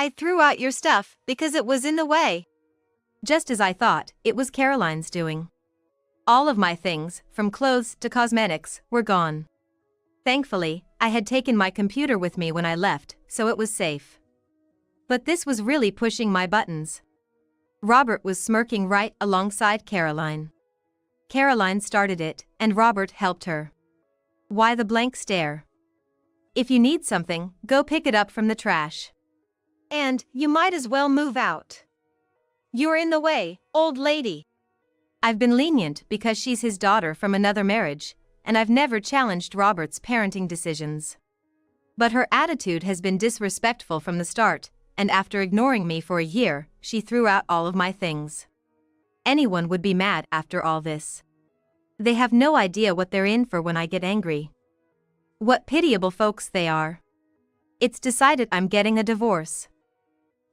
I threw out your stuff because it was in the way. Just as I thought, it was Caroline's doing. All of my things, from clothes to cosmetics, were gone. Thankfully, I had taken my computer with me when I left, so it was safe. But this was really pushing my buttons. Robert was smirking right alongside Caroline. Caroline started it, and Robert helped her. Why the blank stare? If you need something, go pick it up from the trash. And you might as well move out. You're in the way, old lady. I've been lenient because she's his daughter from another marriage, and I've never challenged Robert's parenting decisions. But her attitude has been disrespectful from the start, and after ignoring me for a year, she threw out all of my things. Anyone would be mad after all this. They have no idea what they're in for when I get angry. What pitiable folks they are. It's decided I'm getting a divorce.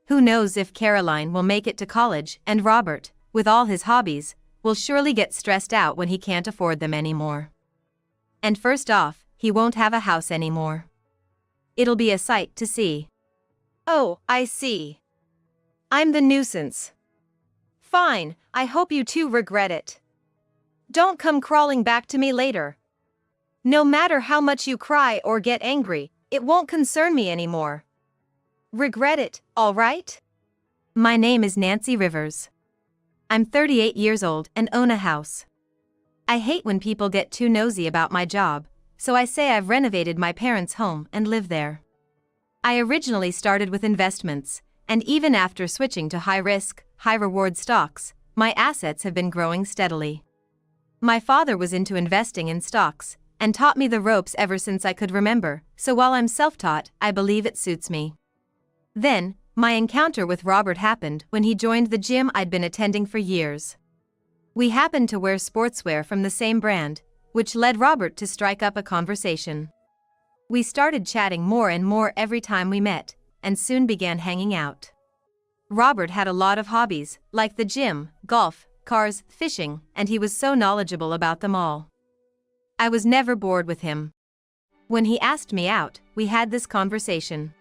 Who knows if Caroline will make it to college, and Robert, with all his hobbies, will surely get stressed out when he can't afford them anymore. And first off, he won't have a house anymore. It'll be a sight to see. Oh, I see. I'm the nuisance. Fine, I hope you two regret it. Don't come crawling back to me later. No matter how much you cry or get angry, it won't concern me anymore. Regret it, all right? My name is Nancy Rivers. I'm 38 years old and own a house. I hate when people get too nosy about my job, so I say I've renovated my parents' home and live there. I originally started with investments, and even after switching to high-risk, high-reward stocks, my assets have been growing steadily. My father was into investing in stocks, and taught me the ropes ever since I could remember, so while I'm self-taught, I believe it suits me. Then, my encounter with Robert happened when he joined the gym I'd been attending for years. We happened to wear sportswear from the same brand, which led Robert to strike up a conversation. We started chatting more and more every time we met, and soon began hanging out. Robert had a lot of hobbies, like the gym, golf, cars, fishing, and he was so knowledgeable about them all. I was never bored with him. When he asked me out, we had this conversation.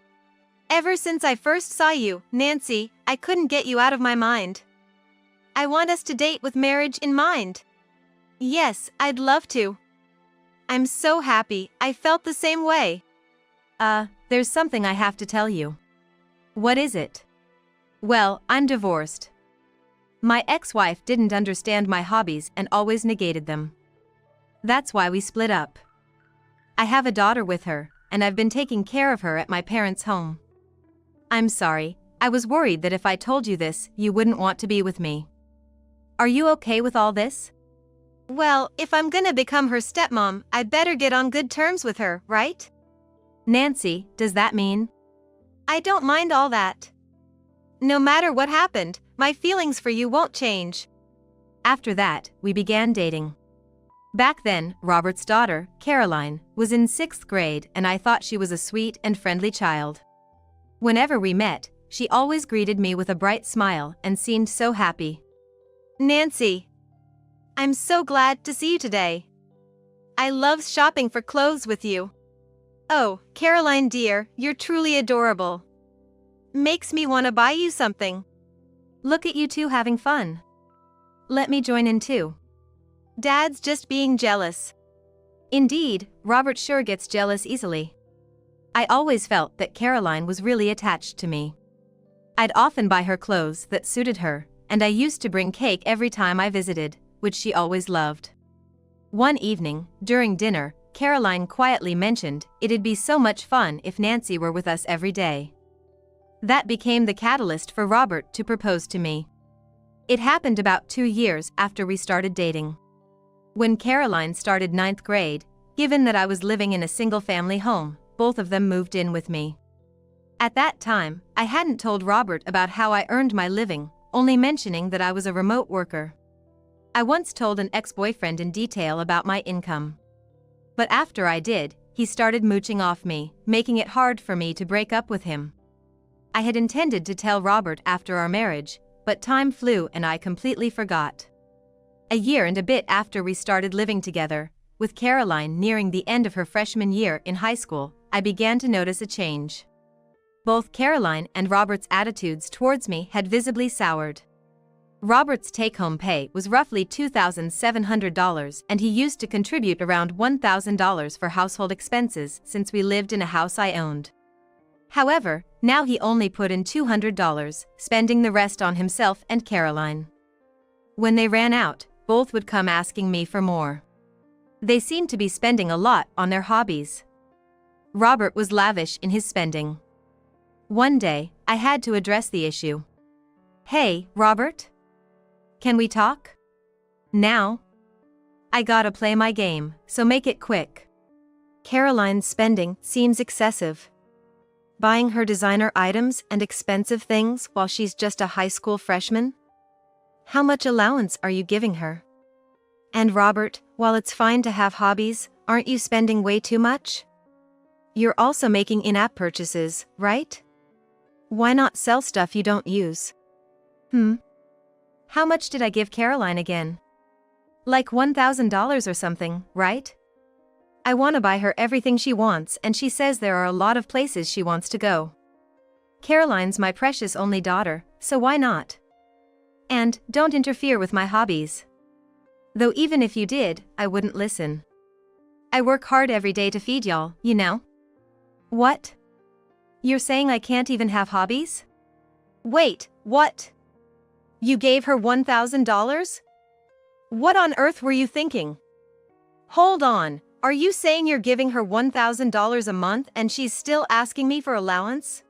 Ever since I first saw you, Nancy, I couldn't get you out of my mind. I want us to date with marriage in mind. Yes, I'd love to. I'm so happy, I felt the same way. There's something I have to tell you. What is it? Well, I'm divorced. My ex-wife didn't understand my hobbies and always negated them. That's why we split up. I have a daughter with her, and I've been taking care of her at my parents' home. I'm sorry, I was worried that if I told you this, you wouldn't want to be with me. Are you okay with all this? Well, if I'm gonna become her stepmom, I'd better get on good terms with her, right? Nancy, does that mean? I don't mind all that. No matter what happened, my feelings for you won't change. After that, we began dating. Back then, Robert's daughter, Caroline, was in 6th grade and I thought she was a sweet and friendly child. Whenever we met, she always greeted me with a bright smile and seemed so happy. Nancy, I'm so glad to see you today. I love shopping for clothes with you. Oh, Caroline dear, you're truly adorable. Makes me want to buy you something. Look at you two having fun. Let me join in too. Dad's just being jealous. Indeed, Robert sure gets jealous easily. I always felt that Caroline was really attached to me. I'd often buy her clothes that suited her, and I used to bring cake every time I visited, which she always loved. One evening, during dinner, Caroline quietly mentioned it'd be so much fun if Nancy were with us every day. That became the catalyst for Robert to propose to me. It happened about 2 years after we started dating. When Caroline started 9th grade, given that I was living in a single-family home, both of them moved in with me. At that time, I hadn't told Robert about how I earned my living, only mentioning that I was a remote worker. I once told an ex-boyfriend in detail about my income. But after I did, he started mooching off me, making it hard for me to break up with him. I had intended to tell Robert after our marriage, but time flew and I completely forgot. A year and a bit after we started living together, with Caroline nearing the end of her freshman year in high school, I began to notice a change. Both Caroline and Robert's attitudes towards me had visibly soured. Robert's take-home pay was roughly $2,700, and he used to contribute around $1,000 for household expenses since we lived in a house I owned. However, now he only put in $200, spending the rest on himself and Caroline. When they ran out, both would come asking me for more. They seemed to be spending a lot on their hobbies. Robert was lavish in his spending. One day, I had to address the issue. "Hey, Robert? Can we talk? Now? I gotta play my game, so make it quick." Caroline's spending seems excessive. Buying her designer items and expensive things while she's just a high school freshman? How much allowance are you giving her? And Robert, while it's fine to have hobbies, aren't you spending way too much? You're also making in-app purchases, right? Why not sell stuff you don't use? How much did I give Caroline again? Like $1,000 or something, right? I want to buy her everything she wants, and she says there are a lot of places she wants to go. Caroline's my precious only daughter, so why not? And don't interfere with my hobbies. Though even if you did, I wouldn't listen. I work hard every day to feed y'all, you know? What? You're saying I can't even have hobbies? Wait, what? You gave her $1,000? What on earth were you thinking? Hold on, are you saying you're giving her $1,000 a month and she's still asking me for allowance?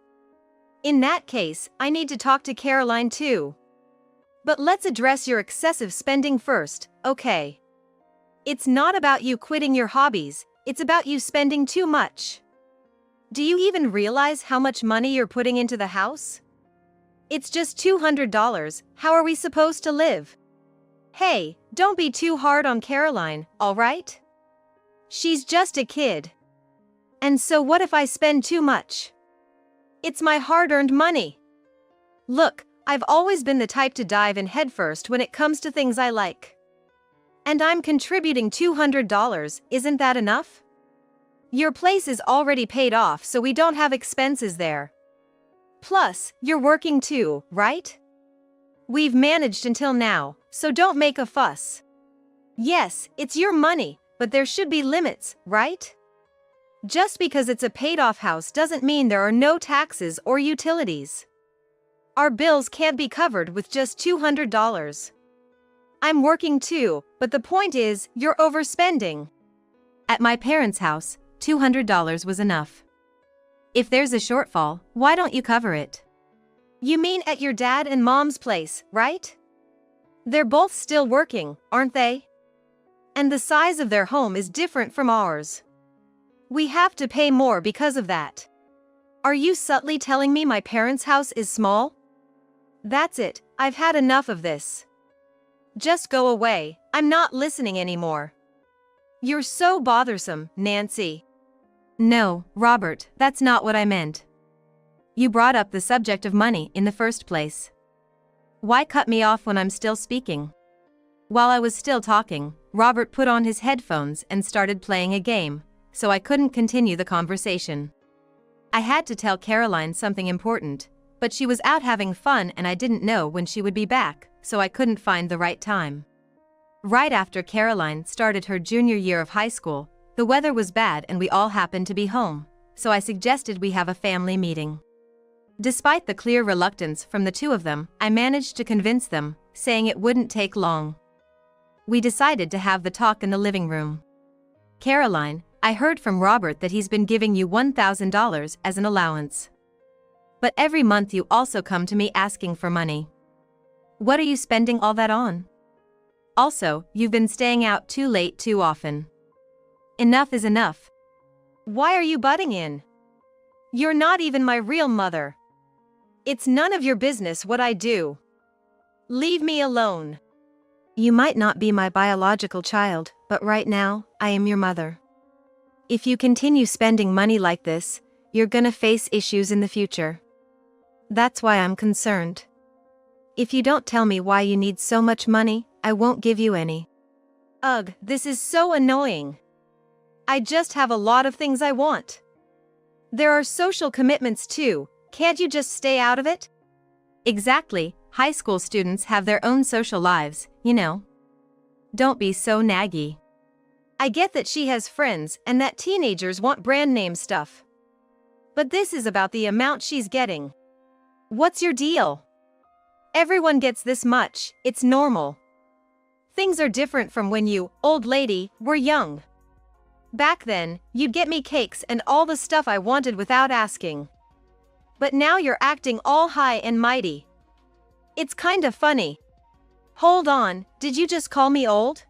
In that case, I need to talk to Caroline too. But let's address your excessive spending first, okay? It's not about you quitting your hobbies, it's about you spending too much. Do you even realize how much money you're putting into the house? It's just $200, how are we supposed to live? Hey, don't be too hard on Caroline, alright? She's just a kid. And so what if I spend too much? It's my hard-earned money. Look, I've always been the type to dive in headfirst when it comes to things I like. And I'm contributing $200, isn't that enough? Your place is already paid off, so we don't have expenses there. Plus, you're working too, right? We've managed until now, so don't make a fuss. Yes, it's your money, but there should be limits, right? Just because it's a paid-off house doesn't mean there are no taxes or utilities. Our bills can't be covered with just $200. I'm working too, but the point is, you're overspending. At my parents' house, $200 was enough. If there's a shortfall, why don't you cover it? You mean at your dad and mom's place, right? They're both still working, aren't they? And the size of their home is different from ours. We have to pay more because of that. Are you subtly telling me my parents' house is small? That's it, I've had enough of this. Just go away, I'm not listening anymore. You're so bothersome, Nancy. No, Robert, that's not what I meant. You brought up the subject of money in the first place. Why cut me off when I'm still speaking? While I was still talking, Robert put on his headphones and started playing a game, so I couldn't continue the conversation. I had to tell Caroline something important, but she was out having fun and I didn't know when she would be back, so I couldn't find the right time. Right after Caroline started her junior year of high school, the weather was bad and we all happened to be home, so I suggested we have a family meeting. Despite the clear reluctance from the two of them, I managed to convince them, saying it wouldn't take long. We decided to have the talk in the living room. "Caroline, I heard from Robert that he's been giving you $1,000 as an allowance. But every month you also come to me asking for money. What are you spending all that on? Also, you've been staying out too late too often. Enough is enough. Why are you butting in? You're not even my real mother. It's none of your business what I do. Leave me alone." You might not be my biological child, but right now, I am your mother. If you continue spending money like this, you're gonna face issues in the future. That's why I'm concerned. If you don't tell me why you need so much money, I won't give you any. Ugh, this is so annoying. I just have a lot of things I want. There are social commitments too, Can't you just stay out of it? Exactly, high school students have their own social lives, you know. Don't be so naggy. I get that she has friends and that teenagers want brand name stuff. But this is about the amount she's getting. What's your deal? Everyone gets this much, it's normal. Things are different from when you, old lady, were young. Back then, you'd get me cakes and all the stuff I wanted without asking. But now you're acting all high and mighty. It's kinda funny. Hold on, did you just call me old?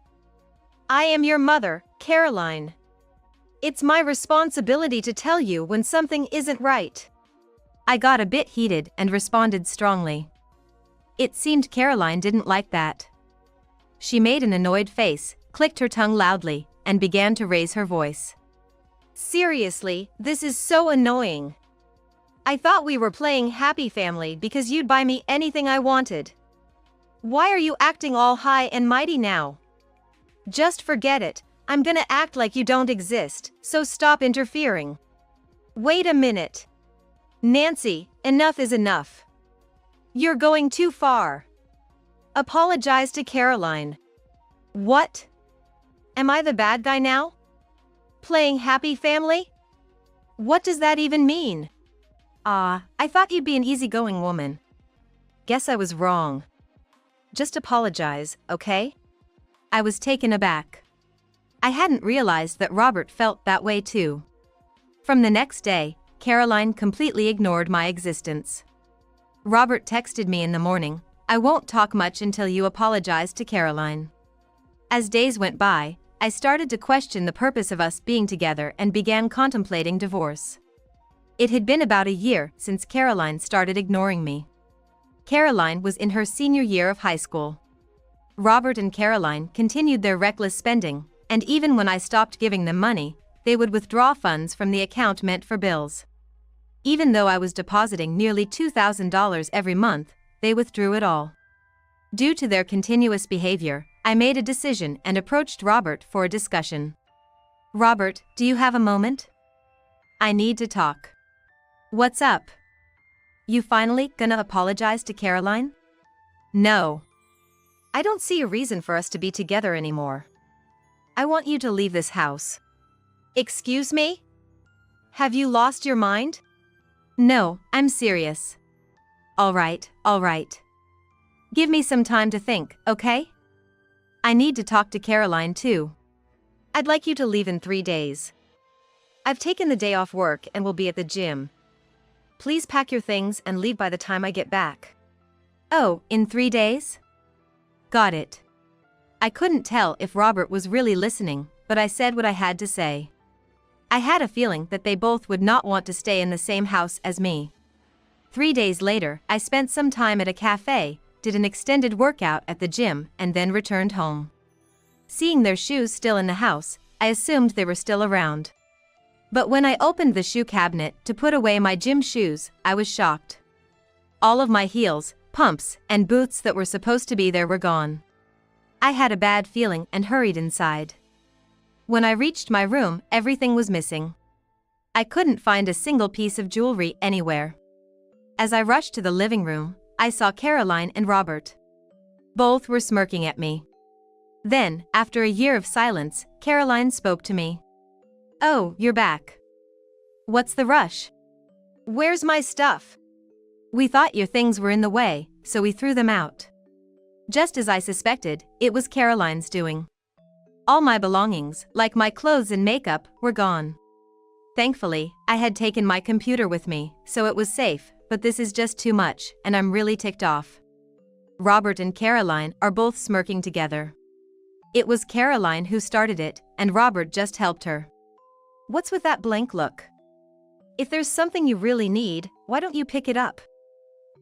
I am your mother, Caroline. It's my responsibility to tell you when something isn't right. I got a bit heated and responded strongly. It seemed Caroline didn't like that. She made an annoyed face, clicked her tongue loudly, and began to raise her voice. Seriously, this is so annoying. I thought we were playing Happy Family because you'd buy me anything I wanted. Why are you acting all high and mighty now? Just forget it, I'm gonna act like you don't exist, so stop interfering. Wait a minute. Nancy, enough is enough. You're going too far. Apologize to Caroline. What? Am I the bad guy now? Playing Happy Family? What does that even mean? I thought you'd be an easygoing woman. Guess I was wrong. Just apologize, okay? I was taken aback. I hadn't realized that Robert felt that way too. From the next day, Caroline completely ignored my existence. Robert texted me in the morning, "I won't talk much until you apologize to Caroline." As days went by, I started to question the purpose of us being together and began contemplating divorce. It had been about a year since Caroline started ignoring me. Caroline was in her senior year of high school. Robert and Caroline continued their reckless spending, and even when I stopped giving them money, they would withdraw funds from the account meant for bills. Even though I was depositing nearly $2,000 every month, they withdrew it all. Due to their continuous behavior, I made a decision and approached Robert for a discussion. "Robert, do you have a moment? I need to talk." "What's up? You finally gonna apologize to Caroline?" "No. I don't see a reason for us to be together anymore. I want you to leave this house." Excuse me? Have you lost your mind? "No, I'm serious." All right. Give me some time to think, okay? I need to talk to Caroline too. I'd like you to leave in 3 days. I've taken the day off work and will be at the gym. Please pack your things and leave by the time I get back. Oh, in 3 days? Got it. I couldn't tell if Robert was really listening, but I said what I had to say. I had a feeling that they both would not want to stay in the same house as me. 3 days later, I spent some time at a cafe, did an extended workout at the gym, and then returned home. Seeing their shoes still in the house, I assumed they were still around. But when I opened the shoe cabinet to put away my gym shoes, I was shocked. All of my heels, pumps, and boots that were supposed to be there were gone. I had a bad feeling and hurried inside. When I reached my room, everything was missing. I couldn't find a single piece of jewelry anywhere. As I rushed to the living room, I saw Caroline and Robert. Both were smirking at me. Then, after a year of silence, Caroline spoke to me. "Oh, you're back. What's the rush?" Where's my stuff? "We thought your things were in the way, so we threw them out." Just as I suspected, it was Caroline's doing. All my belongings, like my clothes and makeup, were gone. Thankfully, I had taken my computer with me, so it was safe, but this is just too much, and I'm really ticked off. Robert and Caroline are both smirking together. It was Caroline who started it, and Robert just helped her. What's with that blank look? If there's something you really need, why don't you pick it up?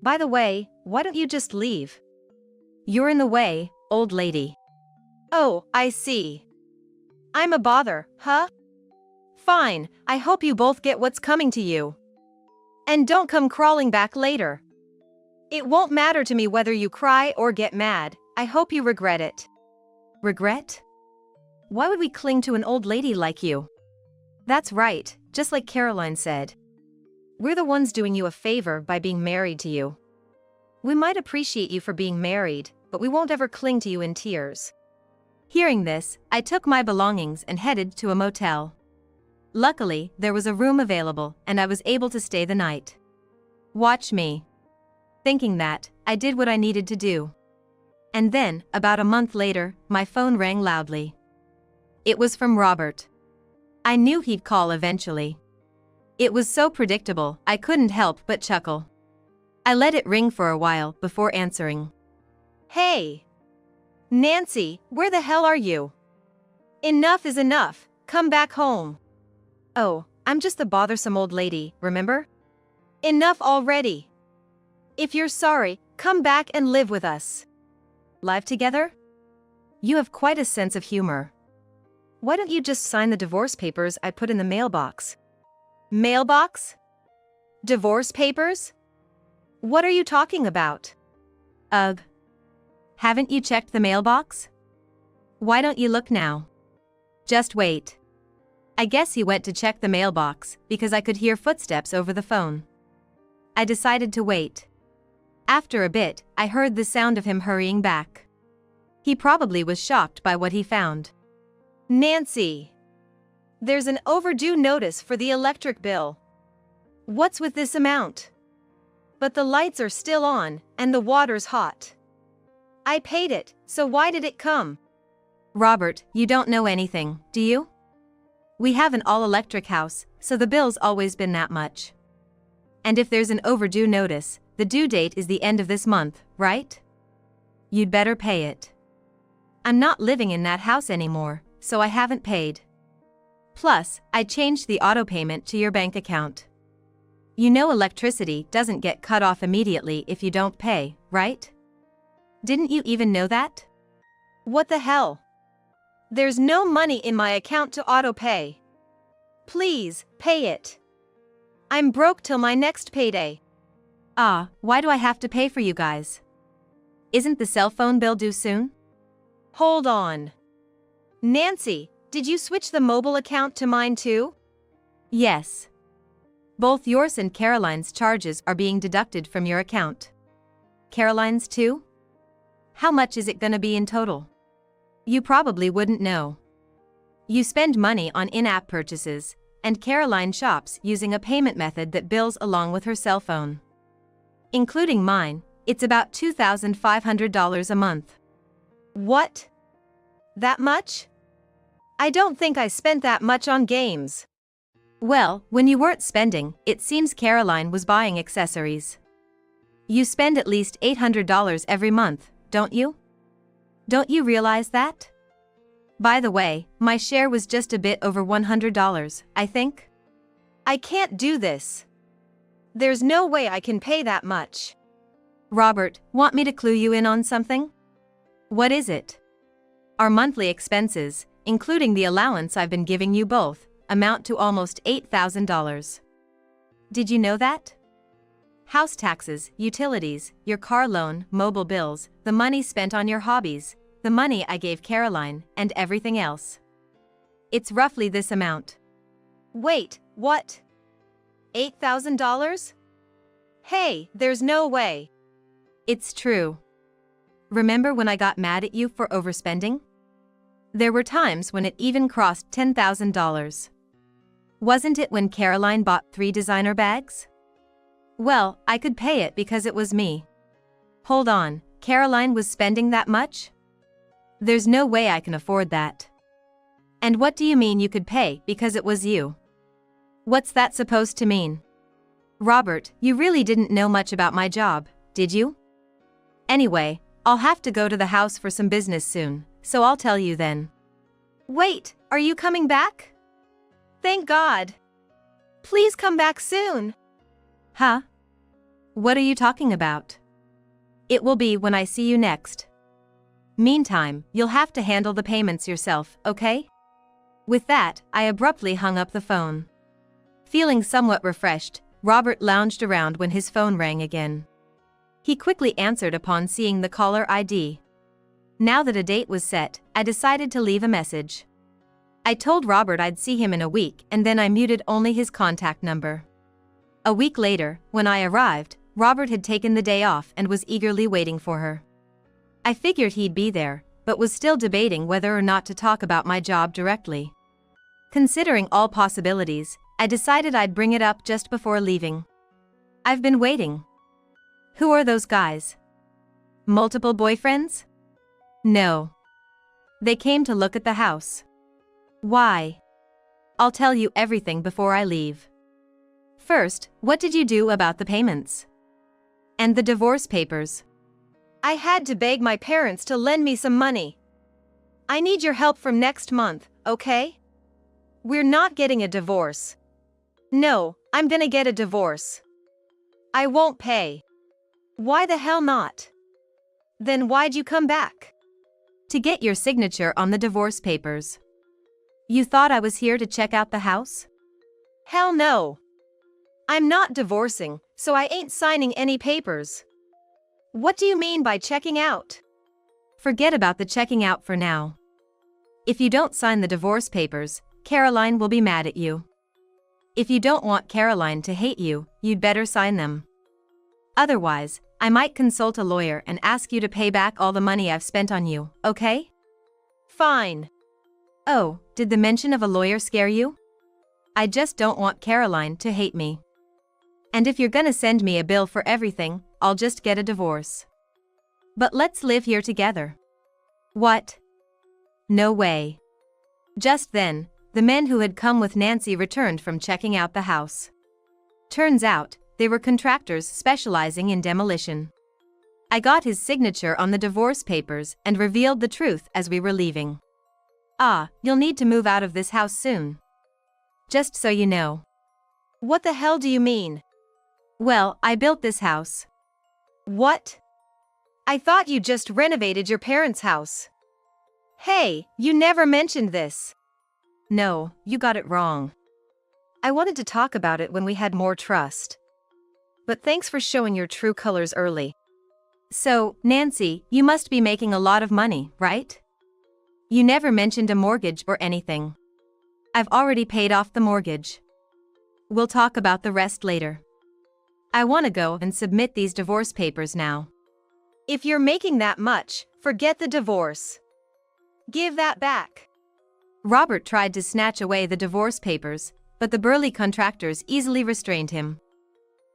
By the way, why don't you just leave? You're in the way, old lady. Oh, I see. I'm a bother, huh? Fine, I hope you both get what's coming to you. And don't come crawling back later. It won't matter to me whether you cry or get mad, I hope you regret it. Regret? Why would we cling to an old lady like you? That's right, just like Caroline said. We're the ones doing you a favor by being married to you. We might appreciate you for being married, but we won't ever cling to you in tears. Hearing this, I took my belongings and headed to a motel. Luckily, there was a room available and I was able to stay the night. Watch me. Thinking that, I did what I needed to do. And then, about a month later, my phone rang loudly. It was from Robert. I knew he'd call eventually. It was so predictable, I couldn't help but chuckle. I let it ring for a while before answering. Hey! Nancy, where the hell are you? Enough is enough, come back home. Oh, I'm just the bothersome old lady, remember? Enough already. If you're sorry, come back and live with us. Live together? You have quite a sense of humor. Why don't you just sign the divorce papers I put in the mailbox? Mailbox? Divorce papers? What are you talking about? Ugh. Haven't you checked the mailbox? Why don't you look now? Just wait. I guess he went to check the mailbox because I could hear footsteps over the phone. I decided to wait. After a bit, I heard the sound of him hurrying back. He probably was shocked by what he found. Nancy! There's an overdue notice for the electric bill. What's with this amount? But the lights are still on, and the water's hot. I paid it, so why did it come? Robert, you don't know anything, do you? We have an all-electric house, so the bill's always been that much. And if there's an overdue notice, the due date is the end of this month, right? You'd better pay it. I'm not living in that house anymore, so I haven't paid. Plus, I changed the auto payment to your bank account. You know electricity doesn't get cut off immediately if you don't pay, right? Didn't you even know that? What the hell? There's no money in my account to auto pay. Please, pay it. I'm broke till my next payday. Ah, why do I have to pay for you guys? Isn't the cell phone bill due soon? Hold on. Nancy, did you switch the mobile account to mine too? Yes. Both yours and Caroline's charges are being deducted from your account. Caroline's too? How much is it gonna be in total? You probably wouldn't know. You spend money on in-app purchases, and Caroline shops using a payment method that bills along with her cell phone. Including mine, it's about $2,500 a month. What? That much? I don't think I spent that much on games. Well, when you weren't spending, it seems Caroline was buying accessories. You spend at least $800 every month, don't you? Don't you realize that? By the way, my share was just a bit over $100, I think. I can't do this. There's no way I can pay that much. Robert, want me to clue you in on something? What is it? Our monthly expenses, including the allowance I've been giving you both, amount to almost $8,000. Did you know that? House taxes, utilities, your car loan, mobile bills, the money spent on your hobbies, the money I gave Caroline, and everything else. It's roughly this amount. Wait, what? $8,000? Hey, there's no way. It's true. Remember when I got mad at you for overspending? There were times when it even crossed $10,000. Wasn't it when Caroline bought 3 designer bags? Well, I could pay it because it was me. Hold on, Caroline was spending that much? There's no way I can afford that. And what do you mean you could pay because it was you? What's that supposed to mean? Robert, you really didn't know much about my job, did you? Anyway, I'll have to go to the house for some business soon, so I'll tell you then. Wait, are you coming back? Thank God. Please come back soon. Huh? What are you talking about? It will be when I see you next. Meantime, you'll have to handle the payments yourself, okay? With that, I abruptly hung up the phone. Feeling somewhat refreshed, Robert lounged around when his phone rang again. He quickly answered upon seeing the caller ID. Now that a date was set, I decided to leave a message. I told Robert I'd see him in a week and then I muted only his contact number. A week later, when I arrived, Robert had taken the day off and was eagerly waiting for her. I figured he'd be there, but was still debating whether or not to talk about my job directly. Considering all possibilities, I decided I'd bring it up just before leaving. I've been waiting. Who are those guys? Multiple boyfriends? No. They came to look at the house. Why? I'll tell you everything before I leave. First, what did you do about the payments? And the divorce papers? I had to beg my parents to lend me some money. I need your help from next month, okay? We're not getting a divorce. No, I'm gonna get a divorce. I won't pay. Why the hell not? Then why'd you come back? To get your signature on the divorce papers. You thought I was here to check out the house? Hell no. I'm not divorcing, so I ain't signing any papers. What do you mean by checking out? Forget about the checking out for now. If you don't sign the divorce papers, Caroline will be mad at you. If you don't want Caroline to hate you, you'd better sign them. Otherwise, I might consult a lawyer and ask you to pay back all the money I've spent on you, okay? Fine. Oh, did the mention of a lawyer scare you? I just don't want Caroline to hate me. And if you're gonna send me a bill for everything, I'll just get a divorce. But let's live here together. What? No way. Just then, the men who had come with Nancy returned from checking out the house. Turns out, they were contractors specializing in demolition. I got his signature on the divorce papers and revealed the truth as we were leaving. Ah, you'll need to move out of this house soon. Just so you know. What the hell do you mean? Well, I built this house. What? I thought you just renovated your parents' house. Hey, you never mentioned this. No, you got it wrong. I wanted to talk about it when we had more trust. But thanks for showing your true colors early. So, Nancy, you must be making a lot of money, right? You never mentioned a mortgage or anything. I've already paid off the mortgage. We'll talk about the rest later. I want to go and submit these divorce papers now. If you're making that much, forget the divorce. Give that back. Robert tried to snatch away the divorce papers, but the burly contractors easily restrained him.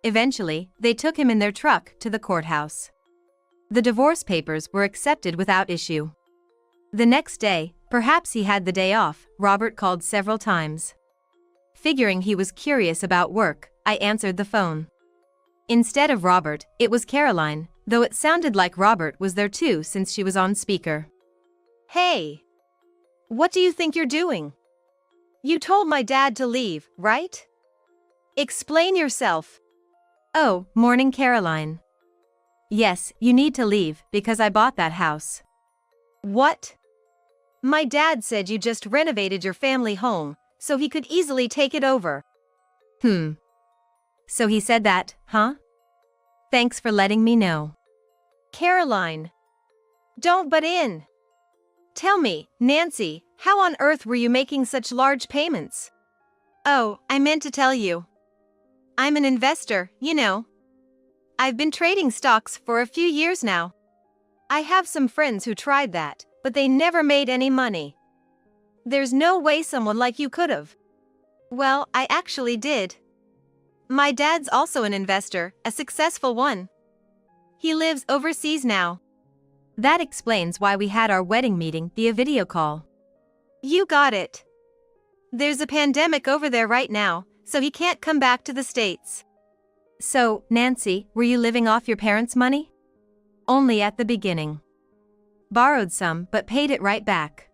Eventually, they took him in their truck to the courthouse. The divorce papers were accepted without issue. The next day, perhaps he had the day off, Robert called several times. Figuring he was curious about work, I answered the phone. Instead of Robert, it was Caroline, though it sounded like Robert was there too since she was on speaker. Hey! What do you think you're doing? You told my dad to leave, right? Explain yourself. Oh, morning Caroline. Yes, you need to leave because I bought that house. What? My dad said you just renovated your family home, so he could easily take it over. So he said that, huh? Thanks for letting me know. Caroline. Don't butt in. Tell me, Nancy, how on earth were you making such large payments? Oh, I meant to tell you. I'm an investor, you know. I've been trading stocks for a few years now. I have some friends who tried that, but they never made any money. There's no way someone like you could've. Well, I actually did. My dad's also an investor, a successful one. He lives overseas now. That explains why we had our wedding meeting via video call. You got it. There's a pandemic over there right now, so he can't come back to the States. So, Nancy, were you living off your parents' money? Only at the beginning. Borrowed some but paid it right back.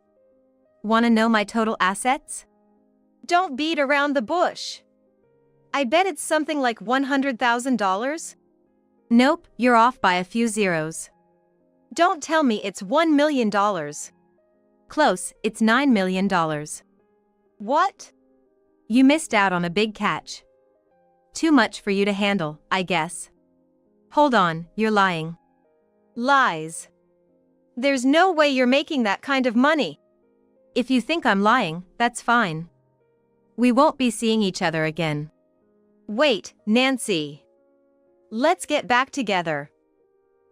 Wanna know my total assets? Don't beat around the bush. I bet it's something like $100,000? Nope, you're off by a few zeros. Don't tell me it's $1 million. Close, it's $9 million. What? You missed out on a big catch. Too much for you to handle, I guess. Hold on, you're lying. Lies. There's no way you're making that kind of money. If you think I'm lying, that's fine. We won't be seeing each other again. Wait, Nancy. Let's get back together.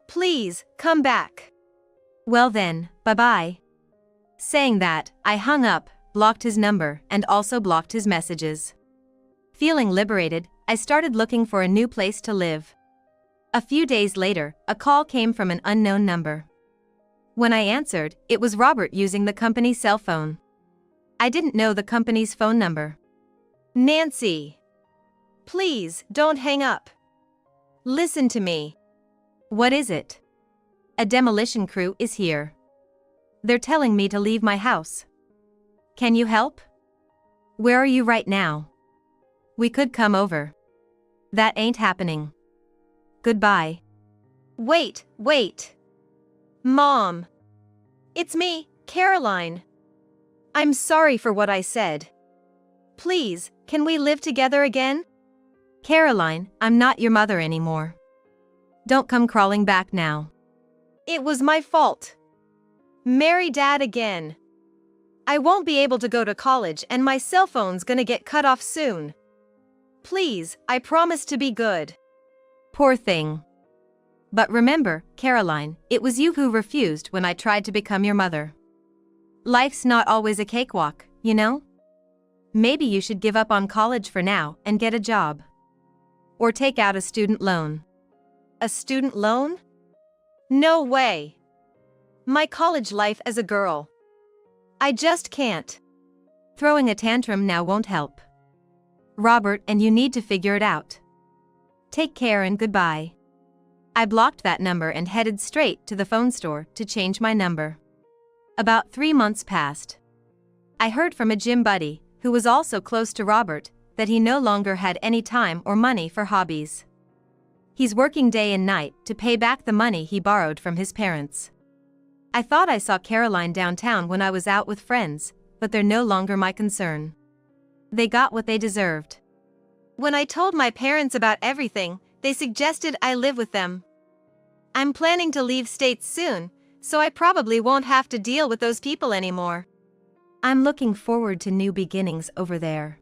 Please, come back. Well then, bye-bye. Saying that, I hung up, blocked his number, and also blocked his messages. Feeling liberated, I started looking for a new place to live. A few days later, a call came from an unknown number. When I answered, it was Robert using the company's cell phone. I didn't know the company's phone number. Nancy. Please, don't hang up. Listen to me. What is it? A demolition crew is here. They're telling me to leave my house. Can you help? Where are you right now? We could come over. That ain't happening. Goodbye. Wait. Mom. It's me, Caroline. I'm sorry for what I said. Please, can we live together again? Caroline, I'm not your mother anymore. Don't come crawling back now. It was my fault. Marry Dad again. I won't be able to go to college and my cell phone's gonna get cut off soon. Please, I promise to be good. Poor thing. But remember, Caroline, it was you who refused when I tried to become your mother. Life's not always a cakewalk, you know? Maybe you should give up on college for now and get a job. Or take out a student loan. A student loan? No way. My college life as a girl. I just can't. Throwing a tantrum now won't help. Robert, and you need to figure it out. Take care and goodbye. I blocked that number and headed straight to the phone store to change my number. About 3 months passed. I heard from a gym buddy, who was also close to Robert, that he no longer had any time or money for hobbies. He's working day and night to pay back the money he borrowed from his parents. I thought I saw Caroline downtown when I was out with friends, but they're no longer my concern. They got what they deserved. When I told my parents about everything, they suggested I live with them. I'm planning to leave states soon, so I probably won't have to deal with those people anymore. I'm looking forward to new beginnings over there.